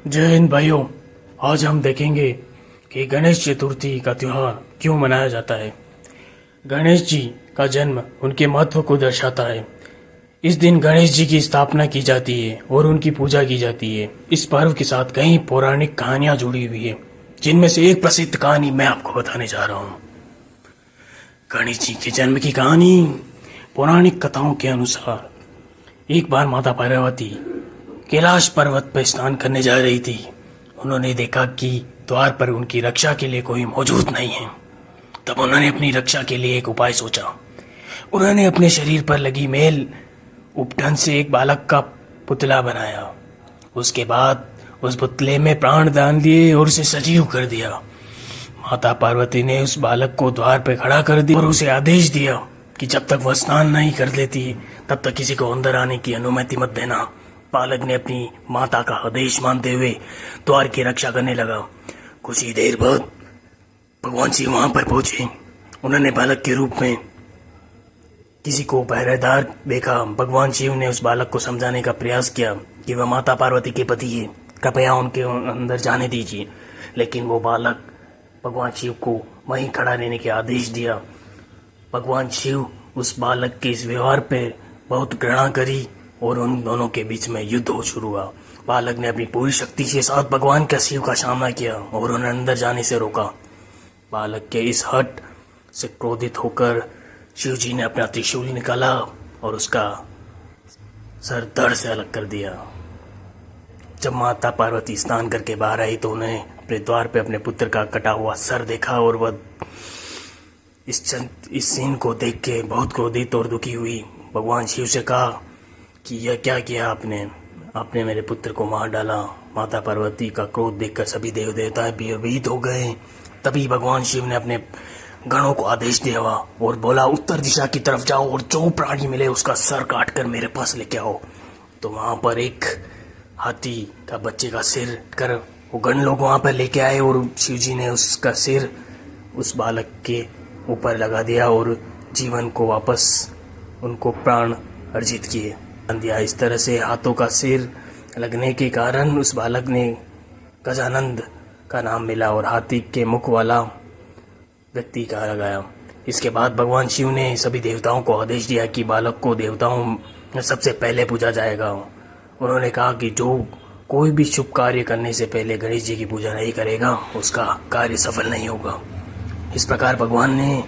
जय हिंद भाइयों। आज हम देखेंगे कि गणेश चतुर्थी का त्योहार क्यों मनाया जाता है। गणेश जी का जन्म उनके महत्व को दर्शाता है। इस दिन गणेश जी की स्थापना की जाती है और उनकी पूजा की जाती है। इस पर्व के साथ कई पौराणिक कहानियां जुड़ी हुई है, जिनमें से एक प्रसिद्ध कहानी मैं आपको बताने जा रहा हूँ। गणेश जी के जन्म की कहानी। पौराणिक कथाओं के अनुसार एक बार माता पार्वती कैलाश पर्वत पर स्नान करने जा रही थी। उन्होंने देखा कि द्वार पर उनकी रक्षा के लिए कोई मौजूद नहीं है। तब उन्होंने अपनी रक्षा के लिए एक उपाय सोचा। उन्होंने अपने शरीर पर लगी मेल उपढन से एक बालक का पुतला बनाया। उसके बाद उस पुतले में प्राण दान दिए और उसे सजीव कर दिया। माता पार्वती ने उस बालक को द्वार पर खड़ा कर दिया और उसे आदेश दिया कि जब तक वह स्नान नहीं कर लेती तब तक किसी को अंदर आने की अनुमति मत देना। बालक ने अपनी माता का आदेश मानते हुए द्वार की रक्षा करने लगा। कुछ ही देर बाद भगवान शिव वहां पर पहुंचे। उन्होंने बालक के रूप में किसी को पहरेदार देखा। भगवान शिव ने उस बालक को समझाने का प्रयास किया कि वह माता पार्वती के पति है, कृपया उनके अंदर जाने दीजिए। लेकिन वो बालक भगवान शिव को वहीं खड़ा रहने के आदेश दिया। भगवान शिव उस बालक के इस व्यवहार पर बहुत घृणा करी और उन दोनों के बीच में युद्ध हो शुरू हुआ। बालक ने अपनी पूरी शक्ति के साथ भगवान का शिव का सामना किया और उन्हें अंदर जाने से रोका। बालक के इस हट से क्रोधित होकर शिव जी ने अपना त्रिशूल निकाला और उसका सर धड़ से अलग कर दिया। जब माता पार्वती स्नान करके बाहर आई तो उन्हें अपने द्वार पे अपने पुत्र का कटा हुआ सर देखा और वह इस सीन को देख के बहुत क्रोधित और दुखी हुई। भगवान शिव से कहा कि यह क्या किया आपने मेरे पुत्र को मार डाला। माता पार्वती का क्रोध देखकर सभी देव देवता भयभीत हो गए। तभी भगवान शिव ने अपने गणों को आदेश दिया और बोला, उत्तर दिशा की तरफ जाओ और जो प्राणी मिले उसका सर काट कर मेरे पास लेके आओ। तो वहां पर एक हाथी का बच्चे का सिर कर वो गण लोग वहां पर लेके आए और शिव जी ने उसका सिर उस बालक के ऊपर लगा दिया और जीवन को वापस उनको प्राण अर्जित किए दिया। इस तरह से हाथों का सिर लगने के कारण उस बालक ने गजानंद का नाम मिला और हाथी के मुख वाला व्यक्ति का लगाया। इसके बाद भगवान शिव ने सभी देवताओं को आदेश दिया कि बालक को देवताओं में सबसे पहले पूजा जाएगा। उन्होंने कहा कि जो कोई भी शुभ कार्य करने से पहले गणेश जी की पूजा नहीं करेगा उसका कार्य सफल नहीं होगा। इस प्रकार भगवान ने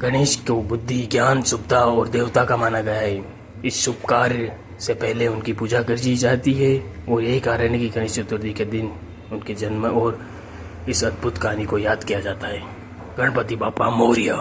गणेश को बुद्धि, ज्ञान, शुभता और देवता का माना गया है। इस शुभ कार्य से पहले उनकी पूजा करी जाती है और यही कारण है कि गणेश चतुर्थी के दिन उनके जन्म और इस अद्भुत कहानी को याद किया जाता है। गणपति बाप्पा मोरया।